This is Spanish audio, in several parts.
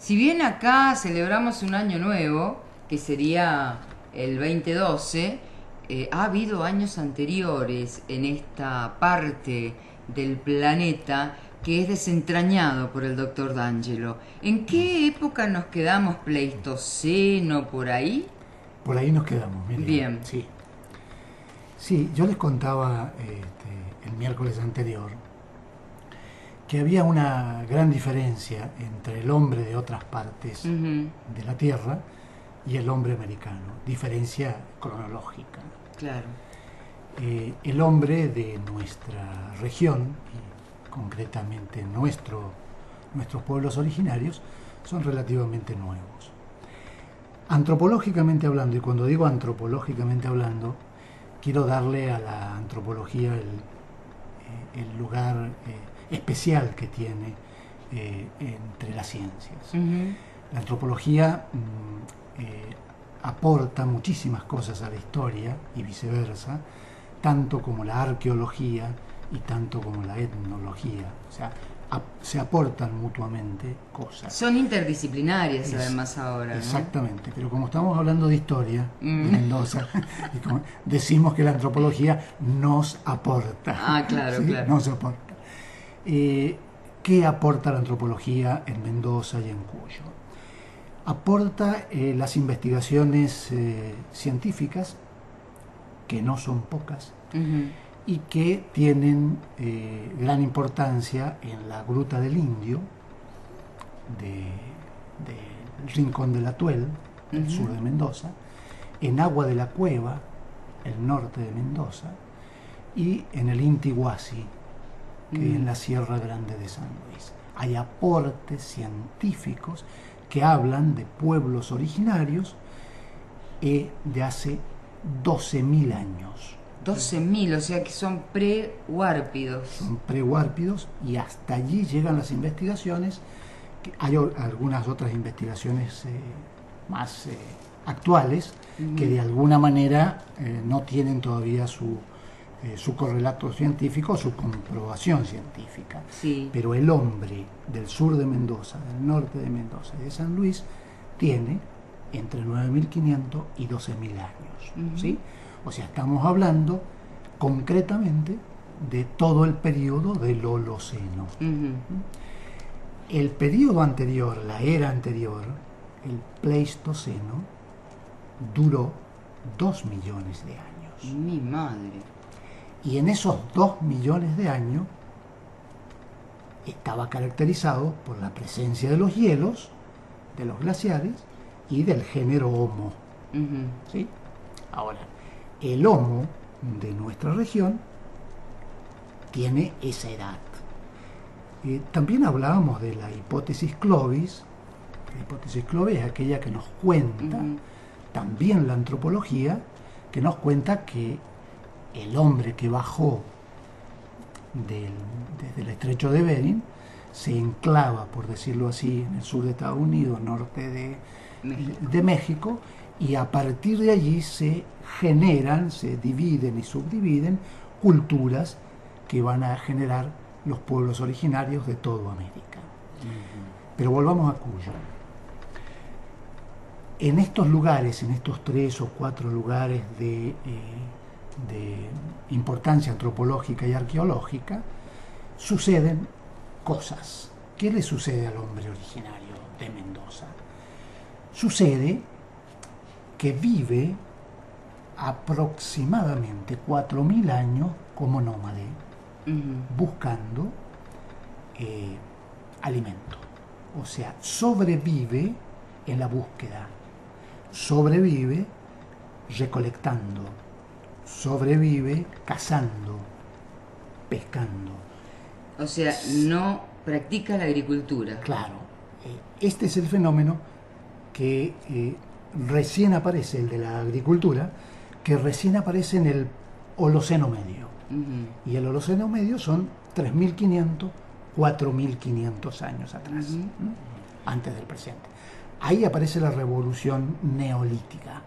Si bien acá celebramos un año nuevo, que sería el 2012, ha habido años anteriores en esta parte del planeta que es desentrañado por el doctor D'Angelo. ¿En qué época nos quedamos? ¿Pleistoceno por ahí? Por ahí nos quedamos, Miriam. Bien. Sí. Sí, yo les contaba el miércoles anterior que había una gran diferencia entre el hombre de otras partes de la Tierra y el hombre americano, diferencia cronológica. Claro. El hombre de nuestra región, y concretamente nuestros pueblos originarios, son relativamente nuevos. Antropológicamente hablando, y cuando digo antropológicamente hablando, quiero darle a la antropología el lugar especial que tiene entre las ciencias. La antropología aporta muchísimas cosas a la historia y viceversa, tanto como la arqueología y tanto como la etnología. O sea, se aportan mutuamente cosas. Son interdisciplinarias además ahora, ¿no? Exactamente, pero como estamos hablando de historia de Mendoza, y como decimos que la antropología nos aporta. Ah, claro, ¿sí? claro. Nos aporta. ¿Qué aporta la antropología en Mendoza y en Cuyo? Aporta las investigaciones científicas, que no son pocas, y que tienen gran importancia en la Gruta del Indio, del Rincón de la Tuel, el sur de Mendoza, en Agua de la Cueva, el norte de Mendoza, y en el Inti Huasi, que es en la Sierra Grande de San Luis. Hay aportes científicos que hablan de pueblos originarios de hace 12.000 años. 12.000, o sea que son pre-huárpidos. Son pre-huárpidos y hasta allí llegan las investigaciones. Hay algunas otras investigaciones más actuales que de alguna manera no tienen todavía su correlato científico, su comprobación científica. Sí. Pero el hombre del sur de Mendoza, del norte de Mendoza y de San Luis tiene entre 9.500 y 12.000 años. ¿Sí? O sea, estamos hablando concretamente de todo el periodo del Holoceno. El periodo anterior, la era anterior, el Pleistoceno, duró 2 millones de años. Mi madre. Y en esos 2 millones de años estaba caracterizado por la presencia de los hielos, de los glaciares y del género Homo. ¿Sí? Ahora, el Homo de nuestra región tiene esa edad. También hablábamos de la hipótesis Clovis. La hipótesis Clovis es aquella que nos cuenta, también la antropología, que nos cuenta que el hombre que bajó desde el estrecho de Bering se enclava, por decirlo así, en el sur de Estados Unidos, norte de México, y a partir de allí se generan, se dividen y subdividen culturas que van a generar los pueblos originarios de toda América. Pero volvamos a Cuyo. En estos lugares, en estos 3 o 4 lugares de importancia antropológica y arqueológica, suceden cosas. ¿Qué le sucede al hombre originario de Mendoza? Sucede que vive aproximadamente 4.000 años como nómade, buscando alimento. O sea, sobrevive en la búsqueda, sobrevive recolectando, sobrevive cazando, pescando. O sea, no practica la agricultura. Claro, este es el fenómeno que recién aparece, el de la agricultura, que recién aparece en el Holoceno Medio. Y el Holoceno Medio son 3.500, 4.500 años atrás, antes del presente. Ahí aparece la revolución neolítica.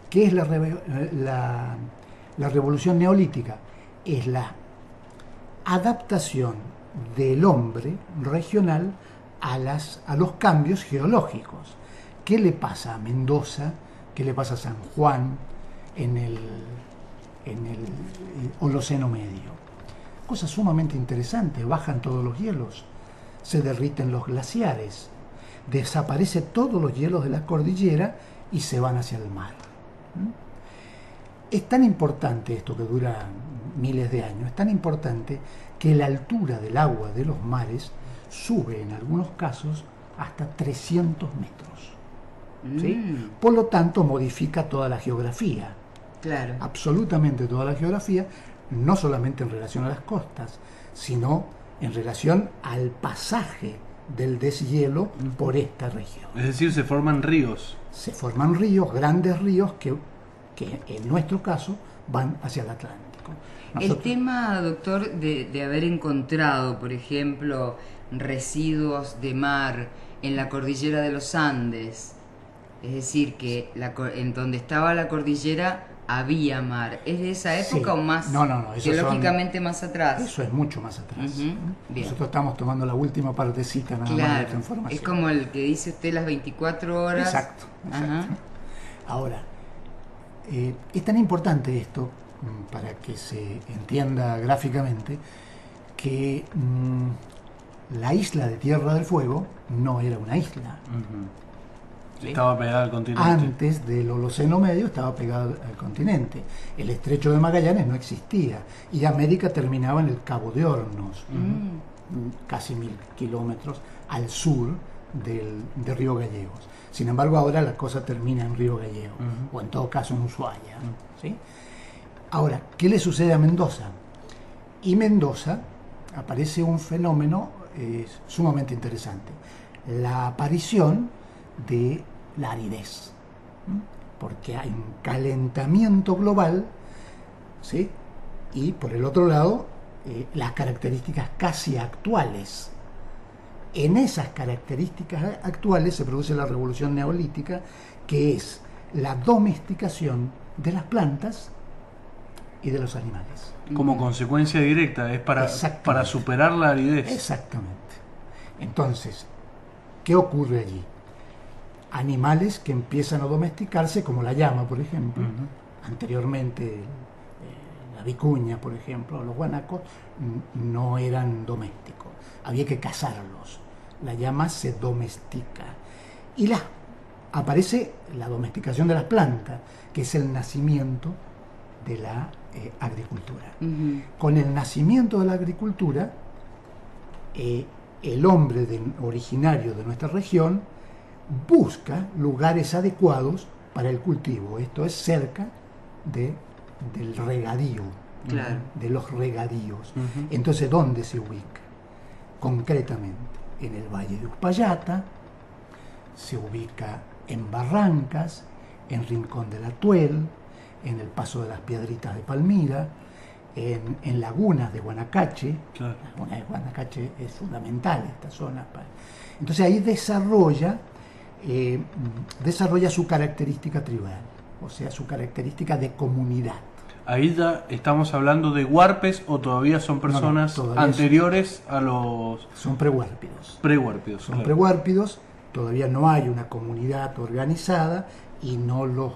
¿Qué es la revolución neolítica? Es la adaptación del hombre regional a los cambios geológicos. ¿Qué le pasa a Mendoza? ¿Qué le pasa a San Juan en el Holoceno Medio? Cosa sumamente interesante: bajan todos los hielos, se derriten los glaciares, desaparecen todos los hielos de la cordillera y se van hacia el mar. Es tan importante esto, que dura miles de años, es tan importante que la altura del agua de los mares sube en algunos casos hasta 300 metros. ¿Sí? Por lo tanto, modifica toda la geografía. Claro. Absolutamente toda la geografía, no solamente en relación a las costas, sino en relación al pasaje del deshielo por esta región. Es decir, se forman ríos. Se forman ríos, grandes ríos, que en nuestro caso van hacia el Atlántico. El tema, doctor, de haber encontrado, por ejemplo, residuos de mar en la cordillera de los Andes, es decir, que en donde estaba la cordillera había mar, ¿es de esa época o más? No, geológicamente más atrás. Eso es mucho más atrás. Bien. Nosotros estamos tomando la última partecita nada más de esta información. Es como el que dice usted, las 24 horas. Exacto. Ahora, es tan importante esto, para que se entienda gráficamente, que la isla de Tierra del Fuego no era una isla. ¿Sí? Estaba pegada al continente. Antes del Holoceno Medio estaba pegada al continente. El estrecho de Magallanes no existía y América terminaba en el Cabo de Hornos, casi 1000 kilómetros al sur de Río Gallegos. Sin embargo, ahora la cosa termina en Río Gallegos, o en todo caso en Ushuaia. ¿Sí? Ahora, ¿qué le sucede a Mendoza? Y Mendoza aparece un fenómeno sumamente interesante: la aparición de la aridez, porque hay un calentamiento global, ¿sí? Y por el otro lado, las características casi actuales. En esas características actuales se produce la revolución neolítica, que es la domesticación de las plantas y de los animales. Como consecuencia directa, es para superar la aridez. Exactamente. Entonces, ¿qué ocurre allí? Animales que empiezan a domesticarse, como la llama, por ejemplo. Anteriormente, la vicuña, por ejemplo, los guanacos no eran domésticos, había que cazarlos. La llama se domestica y aparece la domesticación de las plantas, que es el nacimiento de la agricultura. Con el nacimiento de la agricultura, el hombre originario de nuestra región busca lugares adecuados para el cultivo, esto es, cerca del regadío, de los regadíos. Entonces, ¿dónde se ubica? Concretamente, en el Valle de Uspallata, se ubica en Barrancas, en Rincón de la Tuel, en el Paso de las Piedritas de Palmira, en lagunas de Guanacache. La laguna de Guanacache es fundamental, esta zona. Entonces ahí desarrolla su característica tribal, o sea, su característica de comunidad. Ahí ya estamos hablando de huarpes, o todavía son personas anteriores a los... Son prehuárpidos. Son prehuárpidos, todavía no hay una comunidad organizada y no los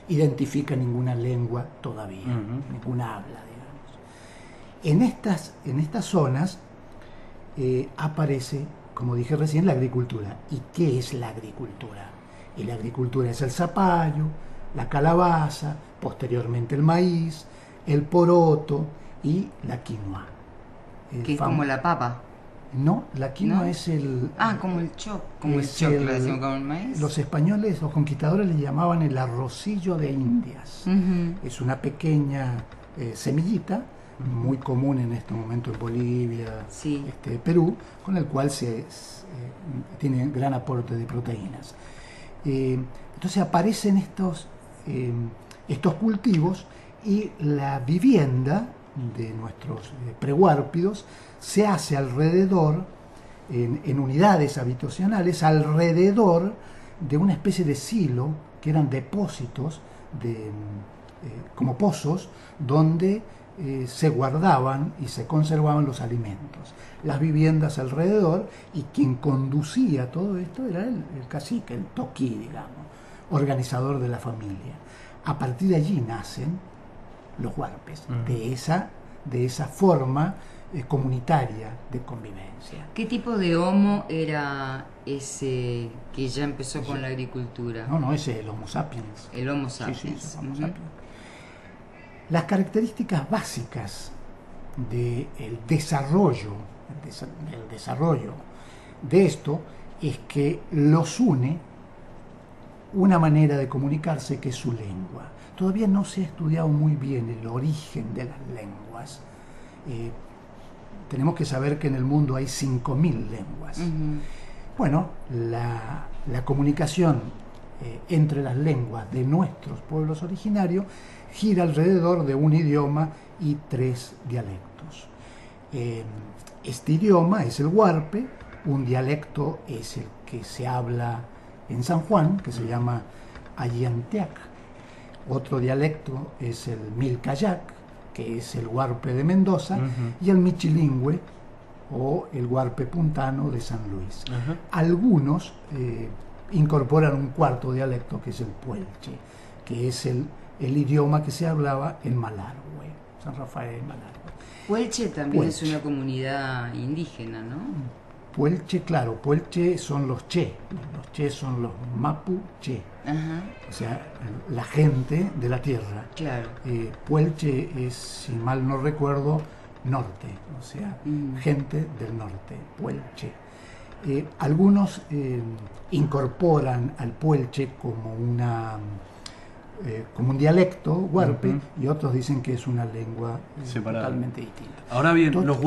identifica ninguna lengua todavía, ninguna habla, digamos. En estas zonas aparece, como dije recién, la agricultura. ¿Y qué es la agricultura? Y la agricultura es el zapallo, la calabaza, posteriormente el maíz, el poroto y la quinoa. Que es como la papa. No, la quinoa es el... como el choclo, como el maíz. Los españoles, los conquistadores, le llamaban el arrocillo de Indias. Es una pequeña semillita, muy común en este momento en Bolivia, Perú, con el cual tiene gran aporte de proteínas. Entonces aparecen estos cultivos, y la vivienda de nuestros prehuárpidos se hace alrededor, en unidades habitacionales, alrededor de una especie de silo, que eran depósitos como pozos, donde se guardaban y se conservaban los alimentos, las viviendas alrededor, y quien conducía todo esto era el cacique, el toquí, digamos, organizador de la familia. A partir de allí nacen los huarpes, de esa forma comunitaria de convivencia. ¿Qué tipo de homo era ese que ya empezó con la agricultura? No, ese es el Homo sapiens. El Homo sapiens. Sí, es el Homo sapiens. Las características básicas del desarrollo de esto es que los une una manera de comunicarse que es su lengua. Todavía no se ha estudiado muy bien el origen de las lenguas. Tenemos que saber que en el mundo hay 5.000 lenguas. Bueno, la comunicación entre las lenguas de nuestros pueblos originarios gira alrededor de un idioma y 3 dialectos. Este idioma es el huarpe, un dialecto es el que se habla en San Juan, que se llama Allanteac. Otro dialecto es el Milcayac, que es el huarpe de Mendoza, y el michilingüe o el huarpe puntano de San Luis. Algunos incorporan un cuarto dialecto, que es el puelche, que es el idioma que se hablaba en Malargüe, San Rafael y Malargüe. Puelche también es una comunidad indígena, ¿no? Puelche, claro, Puelche son los che son los mapuche, o sea, la gente de la tierra. Claro. Puelche es, si mal no recuerdo, norte, o sea, gente del norte, Puelche. Algunos incorporan al Puelche como un dialecto huarpe, y otros dicen que es una lengua totalmente distinta. Ahora bien, estos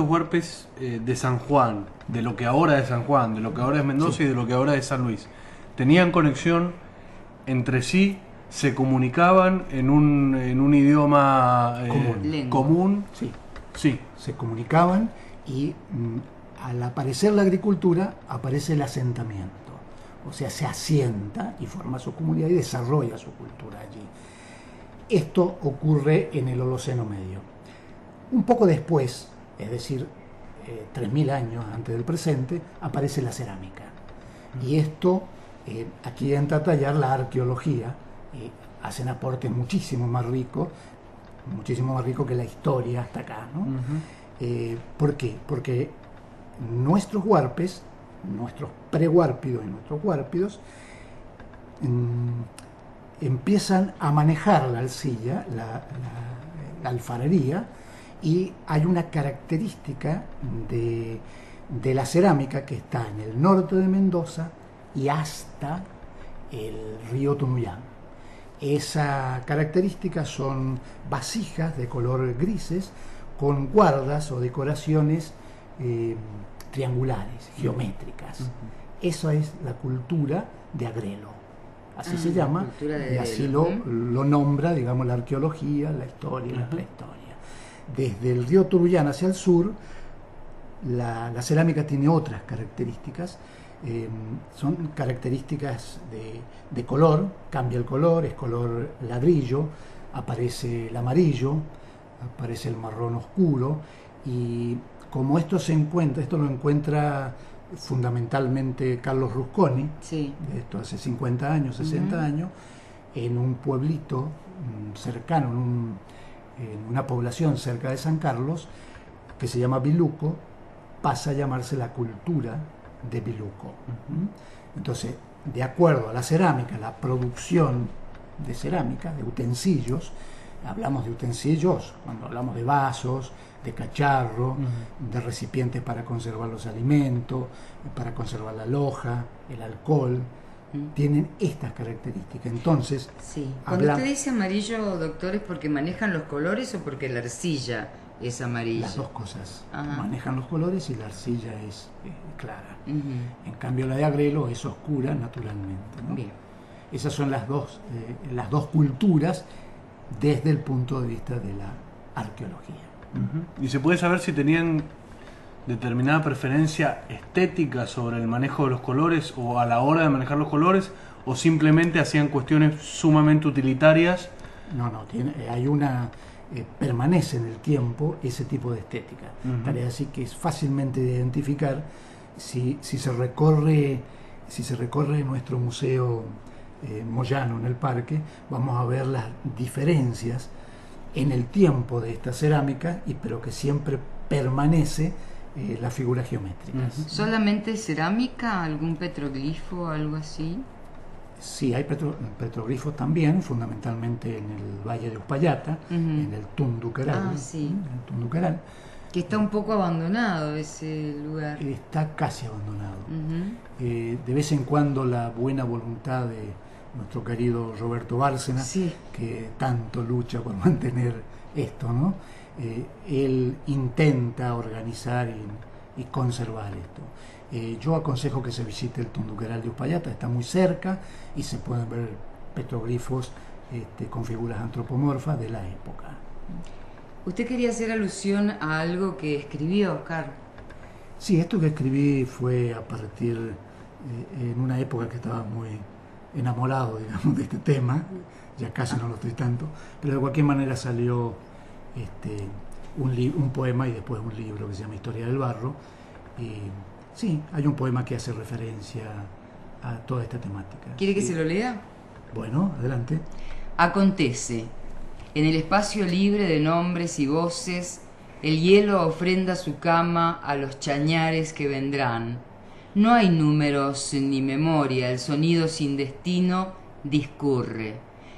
huarpes de San Juan, de lo que ahora es San Juan, de lo que ahora es Mendoza y de lo que ahora es San Luis, ¿tenían conexión entre sí? ¿Se comunicaban en un idioma común? Sí, se comunicaban, y al aparecer la agricultura aparece el asentamiento. O sea, se asienta y forma su comunidad y desarrolla su cultura allí. Esto ocurre en el Holoceno Medio. Un poco después, es decir, 3.000 años antes del presente, aparece la cerámica. Y esto, aquí entra a tallar la arqueología, hacen aportes muchísimo más rico que la historia hasta acá, ¿no? ¿Por qué? Porque nuestros huarpes, nuestros prehuárpidos y nuestros huárpidos, empiezan a manejar la arcilla, la alfarería, y hay una característica de la cerámica que está en el norte de Mendoza y hasta el río Tunuyán. Esa característica son vasijas de color grises con guardas o decoraciones triangulares, geométricas. Eso es la cultura de Agrelo, así se llama, y así lo nombra, digamos, la arqueología, la historia y la prehistoria. Desde el río Tunuyán hacia el sur, la cerámica tiene otras características. Son características de color, cambia el color, es color ladrillo, aparece el amarillo, aparece el marrón oscuro, y como esto lo encuentra fundamentalmente Carlos Rusconi, esto hace 50 años, 60 años, en un pueblito cercano, en una población cerca de San Carlos, que se llama Biluco, pasa a llamarse la cultura de Biluco. Entonces, de acuerdo a la cerámica, la producción de cerámica, de utensilios, hablamos de utensilios cuando hablamos de vasos, de cacharro, de recipientes para conservar los alimentos, para conservar la loja, el alcohol, tienen estas características. Entonces, cuando usted dice amarillo, doctor, ¿es porque manejan los colores o porque la arcilla es amarilla? Las dos cosas. Manejan los colores y la arcilla es clara. En cambio, la de Agrelo es oscura naturalmente, ¿no? Bien. Esas son las dos culturas desde el punto de vista de la arqueología. ¿Y se puede saber si tenían determinada preferencia estética sobre el manejo de los colores o a la hora de manejar los colores, o simplemente hacían cuestiones sumamente utilitarias? No, hay una permanece en el tiempo ese tipo de estética. Tal es así que es fácilmente de identificar si se recorre nuestro museo Moyano en el parque. Vamos a ver las diferencias en el tiempo de esta cerámica, pero que siempre permanece las figuras geométricas. ¿Solamente cerámica? ¿Algún petroglifo o algo así? Sí, hay petroglifos también, fundamentalmente en el Valle de Uspallata, en el Tunducaral. Sí. En el Tunducaral. Que está un poco abandonado ese lugar. Está casi abandonado. De vez en cuando la buena voluntad de nuestro querido Roberto Bárcena, que tanto lucha por mantener esto, ¿no? Él intenta organizar y conservar esto. Yo aconsejo que se visite el Tunducaral de Uspallata, está muy cerca y se pueden ver petroglifos con figuras antropomorfas de la época. Usted quería hacer alusión a algo que escribió, Oscar. Sí, esto que escribí fue a partir, en una época que estaba muy enamorado, digamos, de este tema, ya casi no lo estoy tanto, pero de cualquier manera salió un poema y después un libro que se llama Historia del Barro. Y sí, hay un poema que hace referencia a toda esta temática. ¿Quiere que se lo lea? Bueno, adelante. Acontece, en el espacio libre de nombres y voces, el hielo ofrenda su cama a los chañares que vendrán. No hay números ni memoria, el sonido sin destino discurre.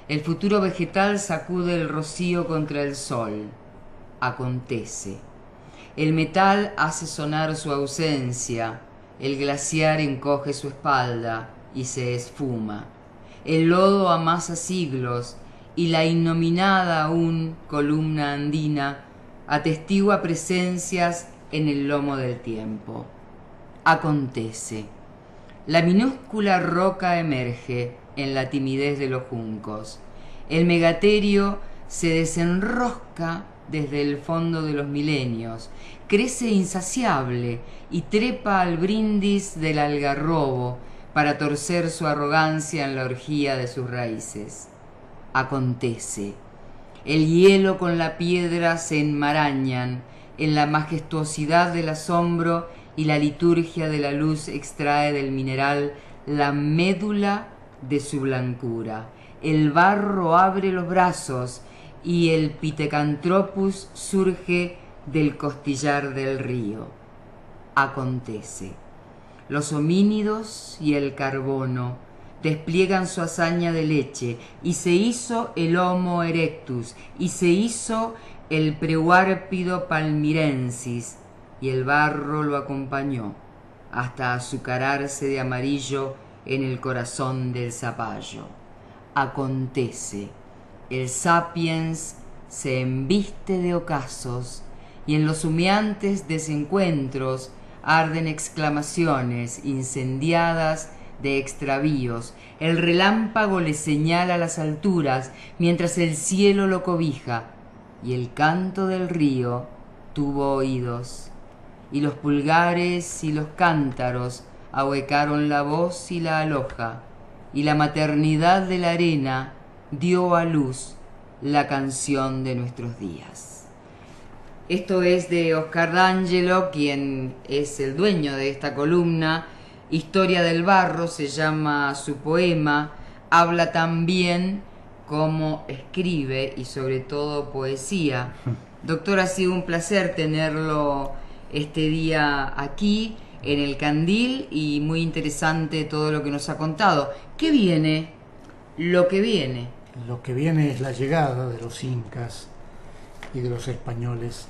El futuro vegetal sacude el rocío contra el sol. Acontece. El metal hace sonar su ausencia, el glaciar encoge su espalda y se esfuma. El lodo amasa siglos y la innominada aún columna andina atestigua presencias en el lomo del tiempo. Acontece. La minúscula roca emerge en la timidez de los juncos. El megaterio se desenrosca desde el fondo de los milenios, crece insaciable y trepa al brindis del algarrobo para torcer su arrogancia en la orgía de sus raíces. Acontece. El hielo con la piedra se enmarañan en la majestuosidad del asombro y la liturgia de la luz extrae del mineral la médula de su blancura. El barro abre los brazos y el Pithecanthropus surge del costillar del río. Acontece. Los homínidos y el carbono despliegan su hazaña de leche, y se hizo el Homo erectus, y se hizo el Prehuárpido palmirensis, y el barro lo acompañó, hasta azucararse de amarillo en el corazón del zapallo. Acontece. El sapiens se embiste de ocasos, y en los humeantes desencuentros arden exclamaciones incendiadas de extravíos. El relámpago le señala las alturas, mientras el cielo lo cobija, y el canto del río tuvo oídos, y los pulgares y los cántaros ahuecaron la voz y la aloja, y la maternidad de la arena dio a luz la canción de nuestros días. Esto es de Oscar D'Angelo, quien es el dueño de esta columna. Historia del Barro se llama su poema. Habla también como escribe y sobre todo poesía. Doctor, ha sido un placer tenerlo este día aquí en el Candil y muy interesante todo lo que nos ha contado. ¿Qué viene? Lo que viene. Lo que viene es la llegada de los incas y de los españoles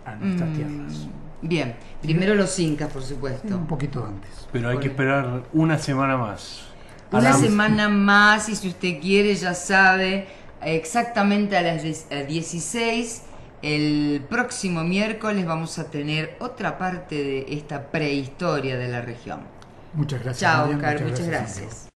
a nuestras tierras. Bien, primero los incas, por supuesto. Un poquito antes. Pero hay que esperar una semana más. Una semana más, y si usted quiere, ya sabe, exactamente a las 16, el próximo miércoles vamos a tener otra parte de esta prehistoria de la región. Muchas gracias. Chao, Marian. Oscar, muchas gracias.